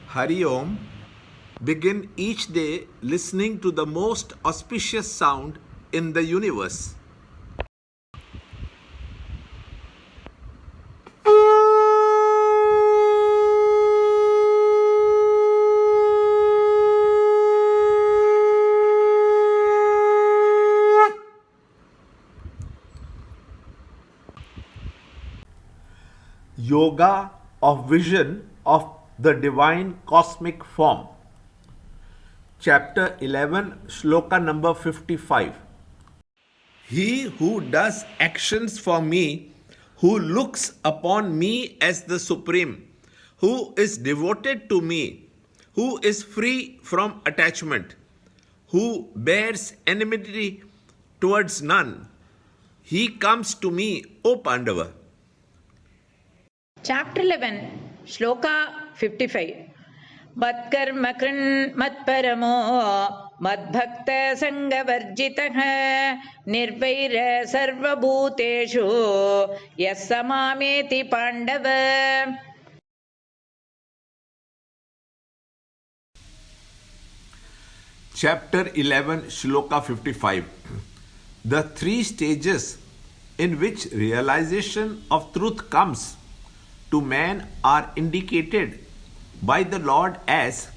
Hari Om. Begin each day listening to the most auspicious sound in the universe. Yoga of Vision of the Divine Cosmic Form. Chapter 11, Shloka number 55. He who does actions for me, who looks upon me as the Supreme, who is devoted to me, who is free from attachment, who bears enmity towards none, he comes to me, O Pandava. Chapter 11, Shloka 55. Matkarma krin matparamo madbhakta sangavarjitah nirvaira sarvabhuteshu yasamameti pandava. Chapter 11, Shloka 55. The three stages in which realization of truth comes to man are indicated by the Lord as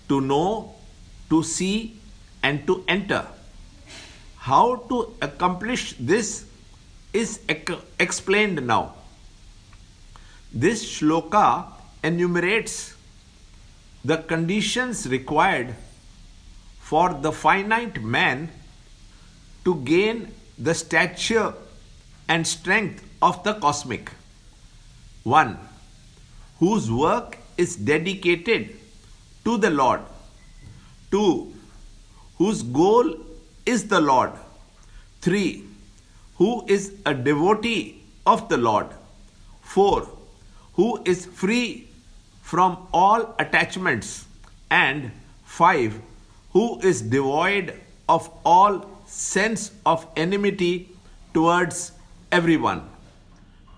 to know, to see, and to enter. How to accomplish this is explained now. This shloka enumerates the conditions required for the finite man to gain the stature and strength of the cosmic. 1. Whose work is dedicated to the Lord. 2. Whose goal is the Lord. 3. Who is a devotee of the Lord. 4. Who is free from all attachments. And 5. Who is devoid of all sense of enmity towards everyone.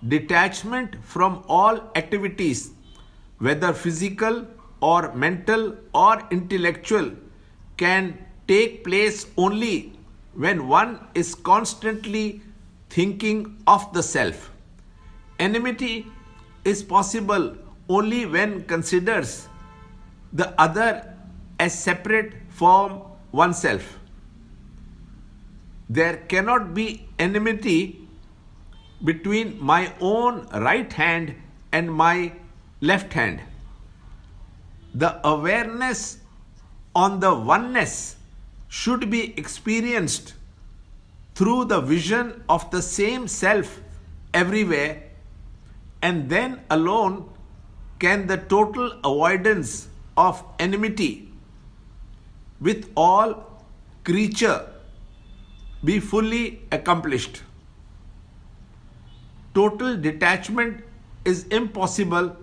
Detachment from all activities, whether physical or mental or intellectual, can take place only when one is constantly thinking of the self. Enmity is possible only when considers the other as separate from oneself. There cannot be enmity between my own right hand and my left hand. The awareness on the oneness should be experienced through the vision of the same self everywhere, and then alone can the total avoidance of enmity with all creature be fully accomplished. Total detachment is impossible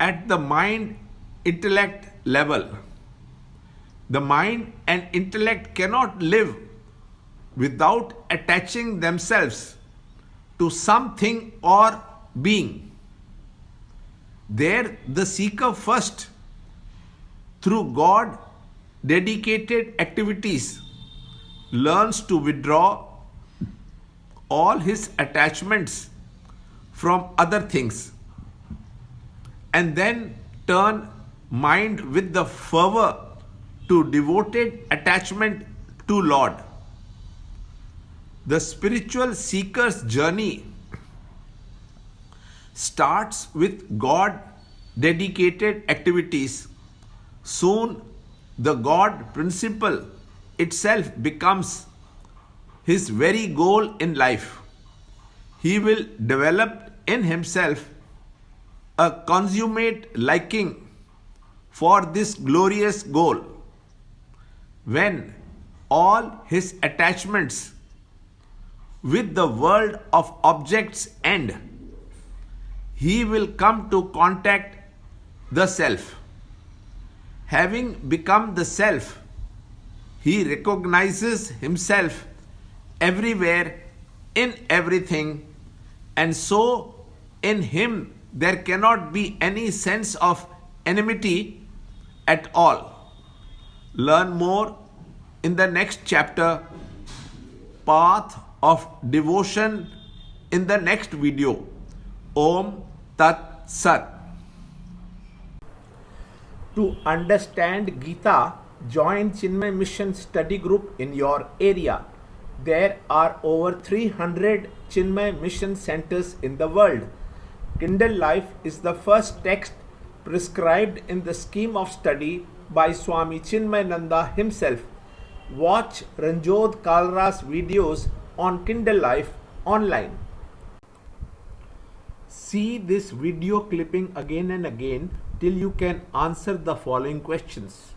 at the mind-intellect level. The mind and intellect cannot live without attaching themselves to something or being. There, the seeker first, through God dedicated activities, learns to withdraw all his attachments from other things, and then turn mind with the fervor to devoted attachment to Lord. The spiritual seeker's journey starts with God dedicated activities. Soon the God principle itself becomes his very goal in life. He will develop in himself a consummate liking for this glorious goal. When all his attachments with the world of objects end, he will come to contact the self. Having become the self, he recognizes himself everywhere in everything, and so in him there cannot be any sense of enmity at all. Learn more in the next chapter, Path of Devotion, in the next video. Om Tat Sat. To understand Gita, join Chinmaya Mission study group in your area. There are over 300 Chinmaya Mission centers in the world. Kindle Life is the first text prescribed in the scheme of study by Swami Chinmayananda himself. Watch Ranjot Kalra's videos on Kindle Life online. See this video clipping again and again till you can answer the following questions.